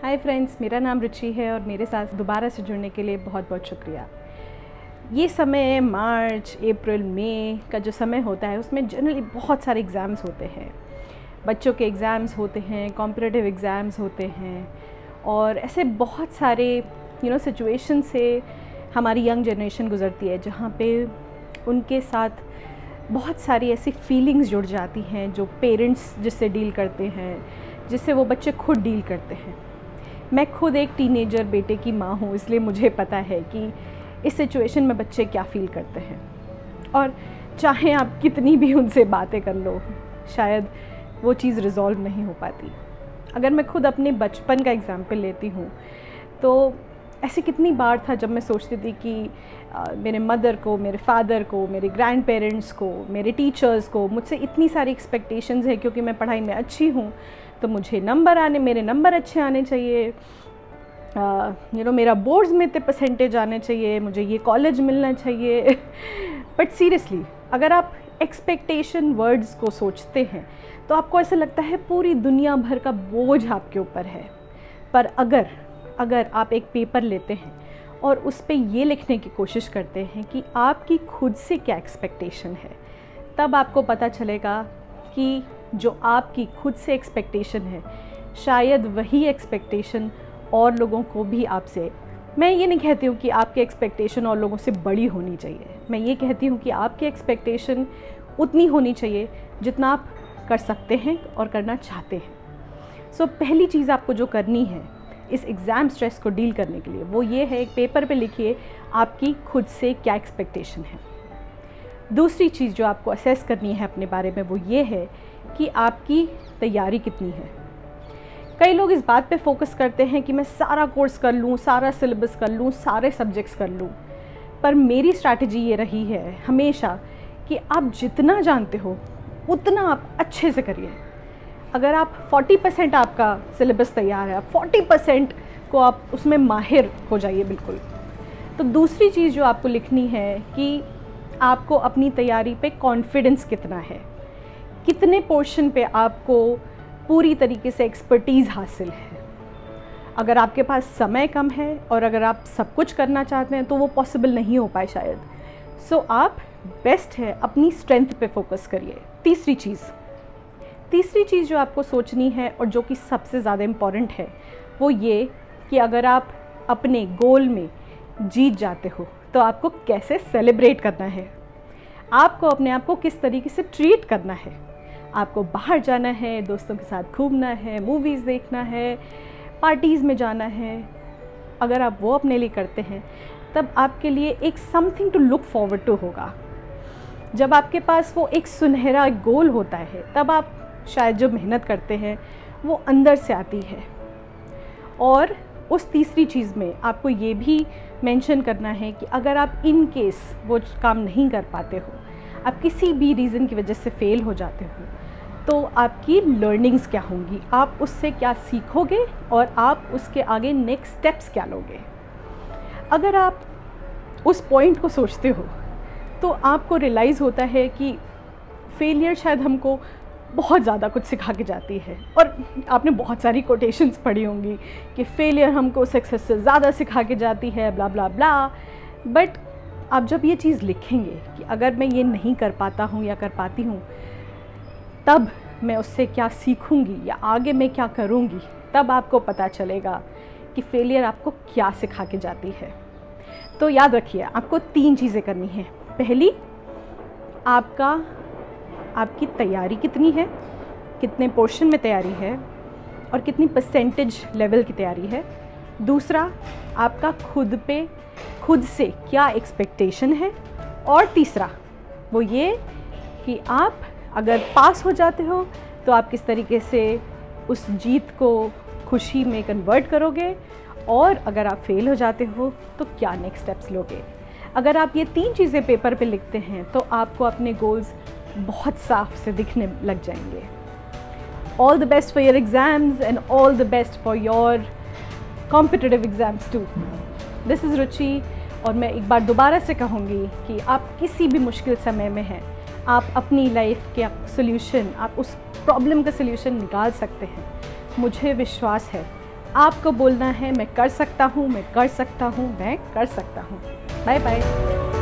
Hi friends, मेरा नाम रुचि है और मेरे साथ दोबारा से जुड़ने के लिए बहुत बहुत शुक्रिया। ये समय मार्च, अप्रैल, मई का जो समय होता है उसमें जनरली बहुत सारे एग्ज़ाम्स होते हैं। बच्चों के एग्ज़ाम्स होते हैं, कॉम्पिटिटिव एग्ज़ाम्स होते हैं और ऐसे बहुत सारे सिचुएशन से हमारी यंग जनरेशन गुज़रती है जहाँ पे उनके साथ बहुत सारी ऐसी फीलिंग्स जुड़ जाती हैं जो पेरेंट्स जिससे डील करते हैं, जिससे वो बच्चे खुद डील करते हैं। मैं खुद एक टीनेजर बेटे की माँ हूँ, इसलिए मुझे पता है कि इस सिचुएशन में बच्चे क्या फ़ील करते हैं और चाहे आप कितनी भी उनसे बातें कर लो, शायद वो चीज़ रिज़ॉल्व नहीं हो पाती। अगर मैं खुद अपने बचपन का एग्ज़ाम्पल लेती हूँ तो ऐसे कितनी बार था जब मैं सोचती थी कि मेरे मदर को, मेरे फादर को, मेरे ग्रैंड पेरेंट्स को, मेरे टीचर्स को मुझसे इतनी सारी एक्सपेक्टेशंस है क्योंकि मैं पढ़ाई में अच्छी हूँ तो मुझे मेरे नंबर अच्छे आने चाहिए, मेरा बोर्ड्स में इतने परसेंटेज आने चाहिए, मुझे ये कॉलेज मिलना चाहिए। बट सीरियसली अगर आप एक्सपेक्टेशन वर्ड्स को सोचते हैं तो आपको ऐसा लगता है पूरी दुनिया भर का बोझ आपके ऊपर है। पर अगर आप एक पेपर लेते हैं और उस पे ये लिखने की कोशिश करते हैं कि आपकी खुद से क्या एक्सपेक्टेशन है, तब आपको पता चलेगा कि जो आपकी खुद से एक्सपेक्टेशन है शायद वही एक्सपेक्टेशन और लोगों को भी आपसे, मैं ये नहीं कहती हूँ कि आपकी एक्सपेक्टेशन और लोगों से बड़ी होनी चाहिए, मैं ये कहती हूँ कि आपकी एक्सपेक्टेशन उतनी होनी चाहिए जितना आप कर सकते हैं और करना चाहते हैं। सो पहली चीज़ आपको जो करनी है इस एग्ज़ाम स्ट्रेस को डील करने के लिए वो ये है, एक पेपर पे लिखिए आपकी खुद से क्या एक्सपेक्टेशन है। दूसरी चीज़ जो आपको असेस करनी है अपने बारे में वो ये है कि आपकी तैयारी कितनी है। कई लोग इस बात पे फोकस करते हैं कि मैं सारा कोर्स कर लूँ, सारा सिलेबस कर लूँ, सारे सब्जेक्ट्स कर लूँ, पर मेरी स्ट्रैटेजी ये रही है हमेशा कि आप जितना जानते हो उतना आप अच्छे से करिए। अगर आप 40% आपका सिलेबस तैयार है, आप 40% को आप उसमें माहिर हो जाइए बिल्कुल। तो दूसरी चीज़ जो आपको लिखनी है कि आपको अपनी तैयारी पे कॉन्फिडेंस कितना है, कितने पोर्शन पे आपको पूरी तरीके से एक्सपर्टीज़ हासिल है। अगर आपके पास समय कम है और अगर आप सब कुछ करना चाहते हैं तो वो पॉसिबल नहीं हो पाए शायद। सो आप बेस्ट है अपनी स्ट्रेंथ पे फोकस करिए। तीसरी चीज़ जो आपको सोचनी है और जो कि सबसे ज़्यादा इम्पॉर्टेंट है वो ये कि अगर आप अपने गोल में जीत जाते हो तो आपको कैसे सेलिब्रेट करना है, आपको अपने आप को किस तरीके से ट्रीट करना है। आपको बाहर जाना है, दोस्तों के साथ घूमना है, मूवीज़ देखना है, पार्टीज़ में जाना है। अगर आप वो अपने लिए करते हैं तब आपके लिए एक something to look forward to होगा। जब आपके पास वो एक सुनहरा गोल होता है तब आप शायद जो मेहनत करते हैं वो अंदर से आती है। और उस तीसरी चीज़ में आपको ये भी मेंशन करना है कि अगर आप इन केस वो काम नहीं कर पाते हो, आप किसी भी रीज़न की वजह से फ़ेल हो जाते हो, तो आपकी लर्निंग्स क्या होंगी, आप उससे क्या सीखोगे और आप उसके आगे नेक्स्ट स्टेप्स क्या लोगे। अगर आप उस पॉइंट को सोचते हो तो आपको रियलाइज़ होता है कि फेलियर शायद हमको बहुत ज़्यादा कुछ सिखा के जाती है। और आपने बहुत सारी कोटेशंस पढ़ी होंगी कि फेलियर हमको सक्सेस से ज़्यादा सिखा के जाती है, ब्ला ब्ला ब्ला। बट आप जब ये चीज़ लिखेंगे कि अगर मैं ये नहीं कर पाता हूँ या कर पाती हूँ तब मैं उससे क्या सीखूँगी या आगे मैं क्या करूँगी, तब आपको पता चलेगा कि फेलियर आपको क्या सिखा के जाती है। तो याद रखिए आपको 3 चीज़ें करनी है। पहली, आपकी तैयारी कितनी है, कितने पोर्शन में तैयारी है और कितनी परसेंटेज लेवल की तैयारी है। दूसरा, आपका खुद से क्या एक्सपेक्टेशन है। और तीसरा वो ये कि आप अगर पास हो जाते हो तो आप किस तरीके से उस जीत को खुशी में कन्वर्ट करोगे, और अगर आप फेल हो जाते हो तो क्या नेक्स्ट स्टेप्स लोगे। अगर आप ये 3 चीज़ें पेपर पे लिखते हैं तो आपको अपने गोल्स बहुत साफ से दिखने लग जाएंगे। All the best for your exams and all the best for your competitive exams too. This is Ruchi और मैं एक बार दोबारा से कहूँगी कि आप किसी भी मुश्किल समय में हैं, आप अपनी लाइफ के सोल्यूशन, आप उस प्रॉब्लम का सोल्यूशन निकाल सकते हैं। मुझे विश्वास है आपको बोलना है मैं कर सकता हूँ, मैं कर सकता हूँ, मैं कर सकता हूँ। Bye bye.